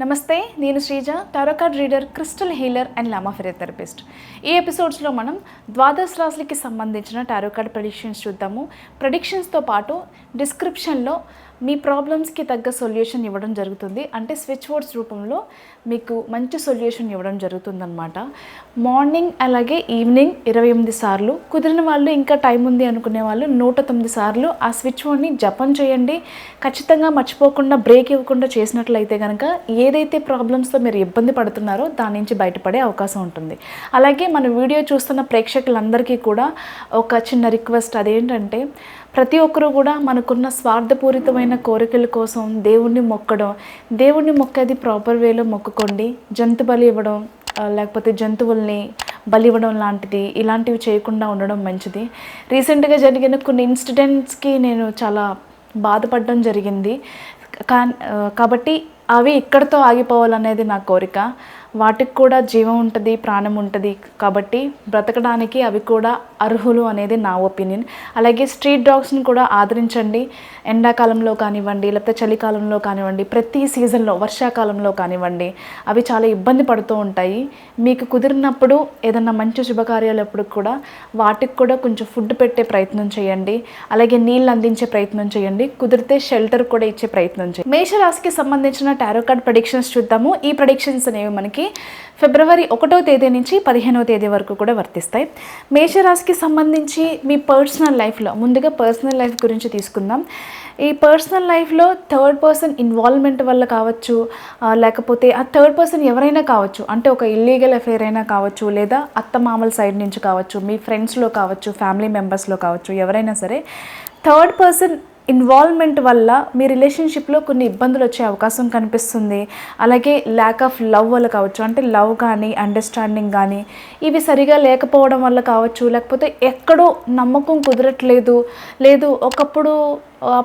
నమస్తే, నేను Sreeja, tarot card reader, crystal healer and lama physiotherapist. ఈ ఎపిసోడ్స్లో మనం ద్వాదశ రాశులకి సంబంధించిన టారో కార్డ్ ప్రెడిక్షన్స్ చూద్దాము. ప్రెడిక్షన్స్తో పాటు డిస్క్రిప్షన్లో మీ ప్రాబ్లమ్స్కి తగ్గ సొల్యూషన్ ఇవ్వడం జరుగుతుంది. అంటే స్విచ్ వర్డ్స్ రూపంలో మీకు మంచి సొల్యూషన్ ఇవ్వడం జరుగుతుందన్నమాట. మార్నింగ్ అలాగే ఈవినింగ్ 28 సార్లు, కుదిరిన వాళ్ళు ఇంకా టైం ఉంది అనుకునే వాళ్ళు 109 సార్లు ఆ స్విచ్ వర్డ్ని జపం చేయండి. ఖచ్చితంగా మర్చిపోకుండా బ్రేక్ ఇవ్వకుండా చేసినట్లయితే కనుక ఏదైతే ప్రాబ్లమ్స్తో మీరు ఇబ్బంది పడుతున్నారో దాని నుంచి బయటపడే అవకాశం ఉంటుంది. అలాగే మన వీడియో చూస్తున్న ప్రేక్షకులందరికీ కూడా ఒక చిన్న రిక్వెస్ట్, అదేంటంటే ప్రతి ఒక్కరూ కూడా మనకున్న స్వార్థపూరితమైన కోరికల కోసం దేవుణ్ణి మొక్కడం, దేవుణ్ణి మొక్కేది ప్రాపర్ వేలో మొక్కుకోండి. జంతు బలి ఇవ్వడం, లేకపోతే జంతువుల్ని బలి ఇవ్వడం ఇలాంటివి చేయకుండా ఉండడం మంచిది. రీసెంట్గా జరిగిన కొన్ని ఇన్సిడెంట్స్కి నేను చాలా బాధపడడం జరిగింది. కాబట్టి అవి ఇక్కడితో ఆగిపోవాలనేది నా కోరిక. వాటికి కూడా జీవం ఉంటుంది, ప్రాణం ఉంటుంది. కాబట్టి బ్రతకడానికి అవి కూడా అర్హులు అనేది నా ఒపీనియన్. అలాగే స్ట్రీట్ డాగ్స్ని కూడా ఆదరించండి. ఎండాకాలంలో కానివ్వండి, లేకపోతే చలికాలంలో కానివ్వండి, ప్రతి సీజన్లో, వర్షాకాలంలో కానివ్వండి, అవి చాలా ఇబ్బంది పడుతూ ఉంటాయి. మీకు కుదిరినప్పుడు ఏదన్నా మంచి శుభకార్యాలప్పుడు కూడా వాటికి కూడా కొంచెం ఫుడ్ పెట్టే ప్రయత్నం చేయండి. అలాగే నీళ్ళు అందించే ప్రయత్నం చేయండి. కుదిరితే షెల్టర్ కూడా ఇచ్చే ప్రయత్నం చేయండి. మేషరాశికి సంబంధించిన టారో కార్డ్ ప్రెడిక్షన్స్ చూద్దాము. ఈ ప్రెడిక్షన్స్ అనేవి మనకి ఫిబ్రవరి 1వ తేదీ నుంచి 15వ తేదీ వరకు కూడా వర్తిస్తాయి. మేషరాశికి సంబంధించి మీ పర్సనల్ లైఫ్లో, ముందుగా పర్సనల్ లైఫ్ గురించి తీసుకుందాం. ఈ పర్సనల్ లైఫ్లో థర్డ్ పర్సన్ ఇన్వాల్వ్మెంట్ వల్ల కావచ్చు, లేకపోతే ఆ థర్డ్ పర్సన్ ఎవరైనా కావచ్చు, అంటే ఒక ఇల్లీగల్ అఫేర్ అయినా కావచ్చు, లేదా అత్తమామల సైడ్ నుంచి కావచ్చు, మీ ఫ్రెండ్స్లో కావచ్చు, ఫ్యామిలీ మెంబర్స్లో కావచ్చు, ఎవరైనా సరే థర్డ్ పర్సన్ ఇన్వాల్వ్మెంట్ వల్ల మీ రిలేషన్షిప్లో కొన్ని ఇబ్బందులు వచ్చే అవకాశం కనిపిస్తుంది. అలాగే ల్యాక్ ఆఫ్ లవ్ వల్ల కావచ్చు, అంటే లవ్ కానీ అండర్స్టాండింగ్ కానీ ఇవి సరిగా లేకపోవడం వల్ల కావచ్చు, లేకపోతే ఎక్కడో నమ్మకం కుదరట్లేదు, లేదు ఒకప్పుడు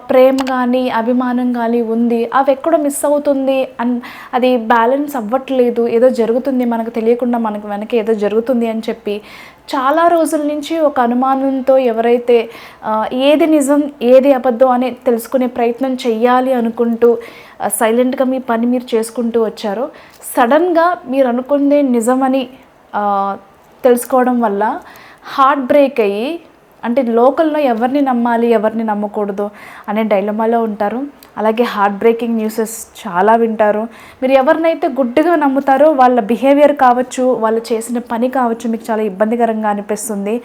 ప్రేమ కానీ అభిమానం కానీ ఉంది, అవి ఎక్కడో మిస్ అవుతుంది, అది బ్యాలెన్స్ అవ్వట్లేదు, ఏదో జరుగుతుంది, మనకు తెలియకుండా మనకు వెనక ఏదో జరుగుతుంది అని చెప్పి చాలా రోజుల నుంచి ఒక అనుమానంతో ఎవరైతే ఏది నిజం ఏది అబద్ధం అని తెలుసుకునే ప్రయత్నం చెయ్యాలి అనుకుంటూ సైలెంట్గా మీ పని మీరు చేసుకుంటూ వచ్చారో, సడన్గా మీరు అనుకుందే నిజమని తెలుసుకోవడం వల్ల హార్ట్ బ్రేక్ అయ్యి, అంటే లోకల్లో ఎవరిని నమ్మాలి ఎవరిని నమ్మకూడదు అనే డైలమాలో ఉంటారు. అలాగే హార్ట్ బ్రేకింగ్ న్యూసెస్ చాలా వింటారు. మీరు ఎవరినైతే గుడ్డుగా నమ్ముతారో వాళ్ళ బిహేవియర్ కావచ్చు, వాళ్ళు చేసిన పని కావచ్చు, మీకు చాలా ఇబ్బందికరంగా అనిపిస్తుంది.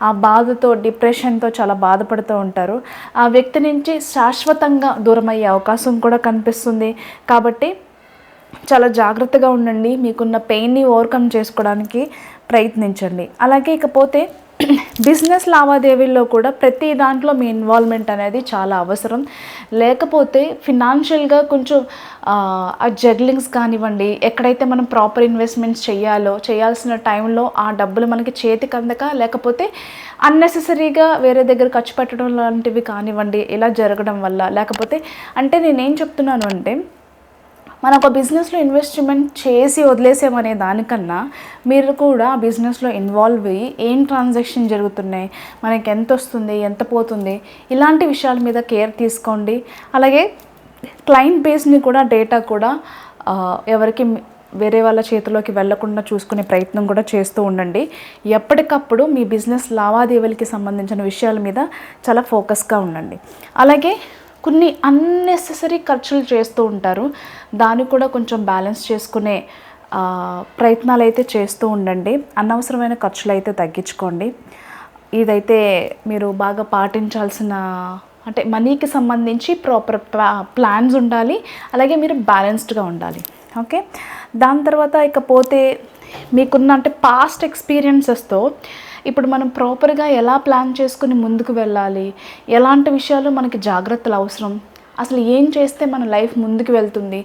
ఆ బాధతో, డిప్రెషన్తో చాలా బాధపడుతూ ఉంటారు. ఆ వ్యక్తి నుంచి శాశ్వతంగా దూరం అయ్యే అవకాశం కూడా కనిపిస్తుంది. కాబట్టి చాలా జాగ్రత్తగా ఉండండి. మీకున్న పెయిన్ని ఓవర్కమ్ చేసుకోవడానికి ప్రయత్నించండి. అలాగే ఇకపోతే బిజినెస్ లావాదేవీల్లో కూడా ప్రతి దాంట్లో మీ ఇన్వాల్వ్మెంట్ అనేది చాలా అవసరం. లేకపోతే ఫినాన్షియల్గా కొంచెం ఆ జగ్లింగ్స్ కానివ్వండి, ఎక్కడైతే మనం ప్రాపర్ ఇన్వెస్ట్మెంట్స్ చేయాల్సిన టైంలో ఆ డబ్బులు మనకి చేతికి అందక, లేకపోతే అన్నెసెసరీగా వేరే దగ్గర ఖర్చు పెట్టడం లాంటివి కానివ్వండి, ఇలా జరగడం వల్ల, లేకపోతే అంటే నేనేం చెప్తున్నాను అంటే, మనం ఒక బిజినెస్లో ఇన్వెస్ట్మెంట్ చేసి వదిలేసామనే దానికన్నా మీరు కూడా ఆ బిజినెస్లో ఇన్వాల్వ్ అయ్యి ఏం ట్రాన్సాక్షన్ జరుగుతున్నాయి, మనకి ఎంత వస్తుంది, ఎంత పోతుంది, ఇలాంటి విషయాల మీద కేర్ తీసుకోండి. అలాగే క్లయింట్ బేస్ని కూడా, డేటా కూడా ఎవరికి వేరే వాళ్ళ చేతిలోకి వెళ్లకుండా చూసుకునే ప్రయత్నం కూడా చేస్తూ ఉండండి. ఎప్పటికప్పుడు మీ బిజినెస్ లావాదేవీలకి సంబంధించిన విషయాల మీద చాలా ఫోకస్గా ఉండండి. అలాగే కొన్ని అన్నెసెసరీ ఖర్చులు చేస్తూ ఉంటారు, దాన్ని కూడా కొంచెం బ్యాలెన్స్ చేసుకునే ప్రయత్నాలు అయితే చేస్తూ ఉండండి. అనవసరమైన ఖర్చులు అయితే తగ్గించుకోండి. ఇదైతే మీరు బాగా పాటించాల్సిన, అంటే మనీకి సంబంధించి ప్రాపర్ ప్లాన్స్ ఉండాలి. అలాగే మీరు బ్యాలెన్స్డ్గా ఉండాలి. ఓకే, దాని తర్వాత ఇకపోతే మీకున్న అంటే పాస్ట్ ఎక్స్పీరియన్సెస్తో ఇప్పుడు మనం ప్రాపర్గా ఎలా ప్లాన్ చేసుకుని ముందుకు వెళ్ళాలి, ఎలాంటి విషయాలు మనకి జాగ్రత్తలు అవసరం, అసలు ఏం చేస్తే మన లైఫ్ ముందుకు వెళ్తుంది,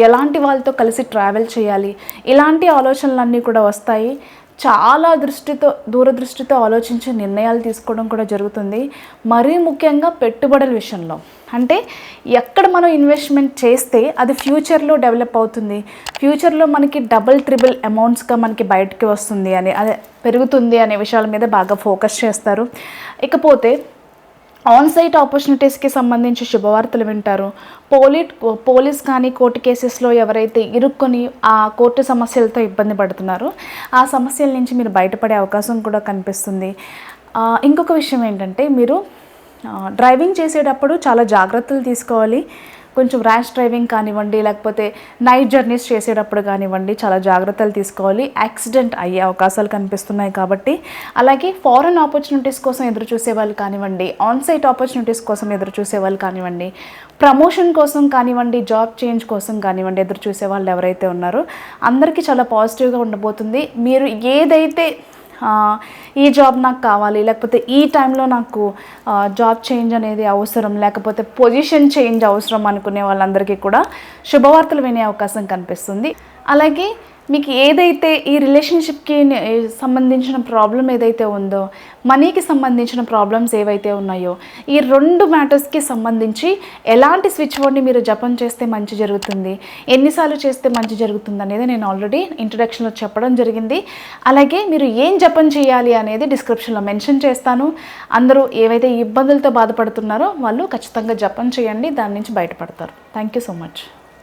ఎలాంటి వాళ్ళతో కలిసి ట్రావెల్ చేయాలి, ఇలాంటి ఆలోచనలన్నీ కూడా వస్తాయి. చాలా దూరదృష్టితో ఆలోచించి నిర్ణయాలు తీసుకోవడం కూడా జరుగుతుంది. మరీ ముఖ్యంగా పెట్టుబడుల విషయంలో, అంటే ఎక్కడ మనం ఇన్వెస్ట్మెంట్ చేస్తే అది ఫ్యూచర్లో డెవలప్ అవుతుంది, ఫ్యూచర్లో మనకి డబుల్ ట్రిపుల్ అమౌంట్స్గా మనకి బయటకి వస్తుంది అని, అదే పెరుగుతుంది అనే విషయాల మీద బాగా ఫోకస్ చేస్తారు. ఇకపోతే ఆన్ సైట్ ఆపర్చునిటీస్కి సంబంధించి శుభవార్తలు వింటారు. పోలీస్ కానీ కోర్టు కేసెస్లో ఎవరైతే ఇరుక్కొని ఆ కోర్టు సమస్యలతో ఇబ్బంది పడుతున్నారో ఆ సమస్యల నుంచి మీరు బయటపడే అవకాశం కూడా కనిపిస్తుంది. ఇంకొక విషయం ఏంటంటే, మీరు డ్రైవింగ్ చేసేటప్పుడు చాలా జాగ్రత్తలు తీసుకోవాలి. కొంచెం ర్యాష్ డ్రైవింగ్ కానివ్వండి, లేకపోతే నైట్ జర్నీస్ చేసేటప్పుడు కానివ్వండి, చాలా జాగ్రత్తలు తీసుకోవాలి. యాక్సిడెంట్ అయ్యే అవకాశాలు కనిపిస్తున్నాయి కాబట్టి. అలాగే ఫారెన్ ఆపర్చునిటీస్ కోసం ఎదురు చూసే వాళ్ళు కానివ్వండి, ఆన్ సైట్ ఆపర్చునిటీస్ కోసం ఎదురు చూసే వాళ్ళు కానివ్వండి, ప్రమోషన్ కోసం కానివ్వండి, జాబ్ చేంజ్ కోసం కానివ్వండి ఎదురు చూసే వాళ్ళు ఎవరైతే ఉన్నారో అందరికీ చాలా పాజిటివ్గా ఉండబోతుంది. మీరు ఏదైతే ఈ జాబ్ నాకు కావాలి, లేకపోతే ఈ టైంలో నాకు జాబ్ చేంజ్ అనేది అవసరం, లేకపోతే పొజిషన్ చేంజ్ అవసరం అనుకునే వాళ్ళందరికీ కూడా శుభవార్తలు వినే అవకాశం కనిపిస్తుంది. అలాగే మీకు ఏదైతే ఈ రిలేషన్షిప్కి సంబంధించిన ప్రాబ్లం ఏదైతే ఉందో, మనీకి సంబంధించిన ప్రాబ్లమ్స్ ఏవైతే ఉన్నాయో, ఈ 2 మ్యాటర్స్కి సంబంధించి ఎలాంటి స్విచ్ బోర్డ్ని మీరు జపం చేస్తే మంచి జరుగుతుంది, ఎన్నిసార్లు చేస్తే మంచి జరుగుతుంది అనేది నేను ఆల్రెడీ ఇంట్రడక్షన్లో చెప్పడం జరిగింది. అలాగే మీరు ఏం జపం చేయాలి అనేది డిస్క్రిప్షన్లో మెన్షన్ చేస్తాను. అందరూ ఏవైతే ఇబ్బందులతో బాధపడుతున్నారో వాళ్ళు ఖచ్చితంగా జపం చేయండి, దాని నుంచి బయటపడతారు. Thank you so much.